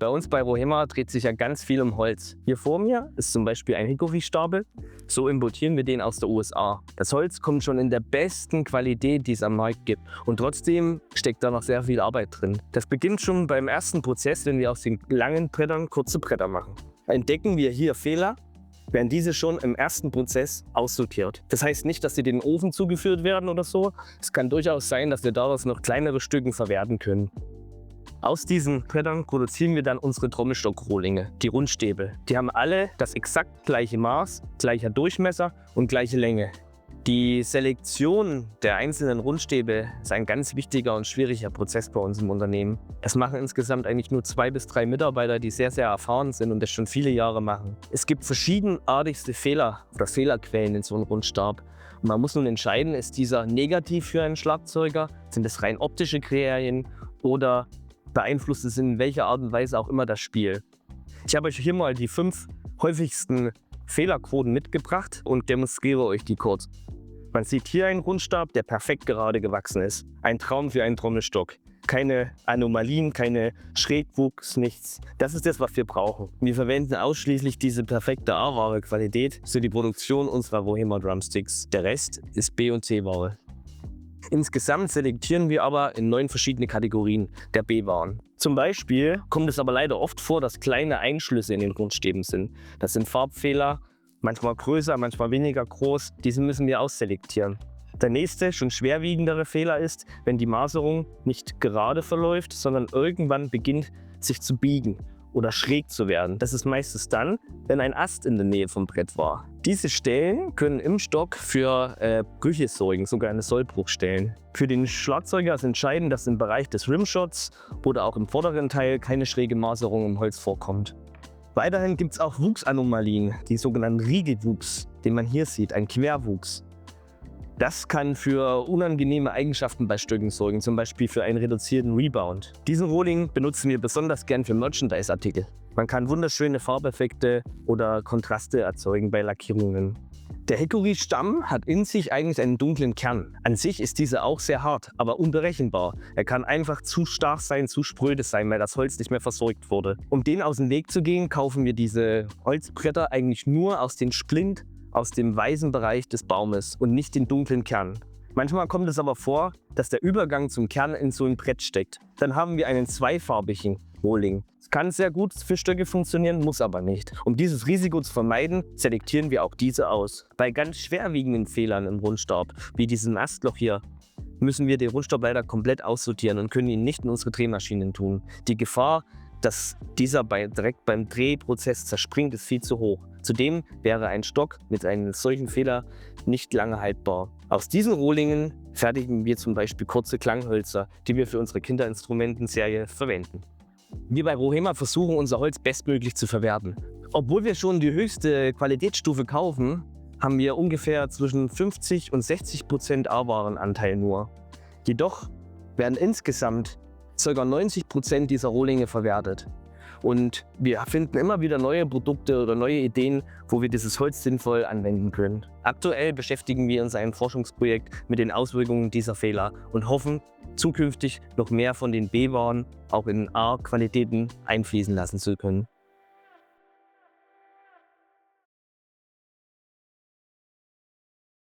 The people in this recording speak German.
Bei uns bei Rohema dreht sich ja ganz viel um Holz. Hier vor mir ist zum Beispiel ein Hickory-Stapel. So importieren wir den aus den USA. Das Holz kommt schon in der besten Qualität, die es am Markt gibt. Und trotzdem steckt da noch sehr viel Arbeit drin. Das beginnt schon beim ersten Prozess, wenn wir aus den langen Brettern kurze Bretter machen. Entdecken wir hier Fehler, werden diese schon im ersten Prozess aussortiert. Das heißt nicht, dass sie den Ofen zugeführt werden oder so. Es kann durchaus sein, dass wir daraus noch kleinere Stücken verwerten können. Aus diesen Brettern produzieren wir dann unsere Trommelstockrohlinge, die Rundstäbe. Die haben alle das exakt gleiche Maß, gleicher Durchmesser und gleiche Länge. Die Selektion der einzelnen Rundstäbe ist ein ganz wichtiger und schwieriger Prozess bei uns im Unternehmen. Das machen insgesamt eigentlich nur 2 bis 3 Mitarbeiter, die sehr, sehr erfahren sind und das schon viele Jahre machen. Es gibt verschiedenartigste Fehler oder Fehlerquellen in so einem Rundstab. Und man muss nun entscheiden, ist dieser negativ für einen Schlagzeuger? Sind es rein optische Kriterien oder beeinflusst es in welcher Art und Weise auch immer das Spiel? Ich habe euch hier mal die 5 häufigsten Fehlerquoten mitgebracht und demonstriere euch die kurz. Man sieht hier einen Rundstab, der perfekt gerade gewachsen ist. Ein Traum für einen Trommelstock. Keine Anomalien, keine Schrägwuchs, nichts. Das ist das, was wir brauchen. Wir verwenden ausschließlich diese perfekte A-Ware-Qualität für die Produktion unserer Rohema Drumsticks. Der Rest ist B- und C-Ware. Insgesamt selektieren wir aber in 9 verschiedene Kategorien der B-Waren. Zum Beispiel kommt es aber leider oft vor, dass kleine Einschlüsse in den Rundstäben sind. Das sind Farbfehler, manchmal größer, manchmal weniger groß. Diese müssen wir ausselektieren. Der nächste, schon schwerwiegendere Fehler ist, wenn die Maserung nicht gerade verläuft, sondern irgendwann beginnt sich zu biegen oder schräg zu werden. Das ist meistens dann, wenn ein Ast in der Nähe vom Brett war. Diese Stellen können im Stock für Brüche sorgen, sogenannte Sollbruchstellen. Für den Schlagzeuger ist entscheidend, dass im Bereich des Rimshots oder auch im vorderen Teil keine schräge Maserung im Holz vorkommt. Weiterhin gibt es auch Wuchsanomalien, die sogenannten Riegelwuchs, den man hier sieht, ein Querwuchs. Das kann für unangenehme Eigenschaften bei Stücken sorgen, zum Beispiel für einen reduzierten Rebound. Diesen Rohling benutzen wir besonders gern für Merchandise-Artikel. Man kann wunderschöne Farbeffekte oder Kontraste erzeugen bei Lackierungen. Der Hickory-Stamm hat in sich eigentlich einen dunklen Kern. An sich ist dieser auch sehr hart, aber unberechenbar. Er kann einfach zu stark sein, zu spröde sein, weil das Holz nicht mehr versorgt wurde. Um den aus dem Weg zu gehen, kaufen wir diese Holzbretter eigentlich nur aus dem Splint, aus dem weißen Bereich des Baumes und nicht den dunklen Kern. Manchmal kommt es aber vor, dass der Übergang zum Kern in so ein Brett steckt. Dann haben wir einen zweifarbigen Rohling. Es kann sehr gut für Stöcke funktionieren, muss aber nicht. Um dieses Risiko zu vermeiden, selektieren wir auch diese aus. Bei ganz schwerwiegenden Fehlern im Rundstab, wie diesem Astloch hier, müssen wir den Rundstab leider komplett aussortieren und können ihn nicht in unsere Drehmaschinen tun. Die Gefahr, dass dieser direkt beim Drehprozess zerspringt, ist viel zu hoch. Zudem wäre ein Stock mit einem solchen Fehler nicht lange haltbar. Aus diesen Rohlingen fertigen wir zum Beispiel kurze Klanghölzer, die wir für unsere Kinderinstrumentenserie verwenden. Wir bei Rohema versuchen, unser Holz bestmöglich zu verwerten. Obwohl wir schon die höchste Qualitätsstufe kaufen, haben wir ungefähr zwischen 50% und 60% A-Warenanteil nur. Jedoch werden insgesamt ca. 90% dieser Rohlinge verwertet. Und wir finden immer wieder neue Produkte oder neue Ideen, wo wir dieses Holz sinnvoll anwenden können. Aktuell beschäftigen wir uns in einem Forschungsprojekt mit den Auswirkungen dieser Fehler und hoffen, zukünftig noch mehr von den B-Waren auch in A-Qualitäten einfließen lassen zu können.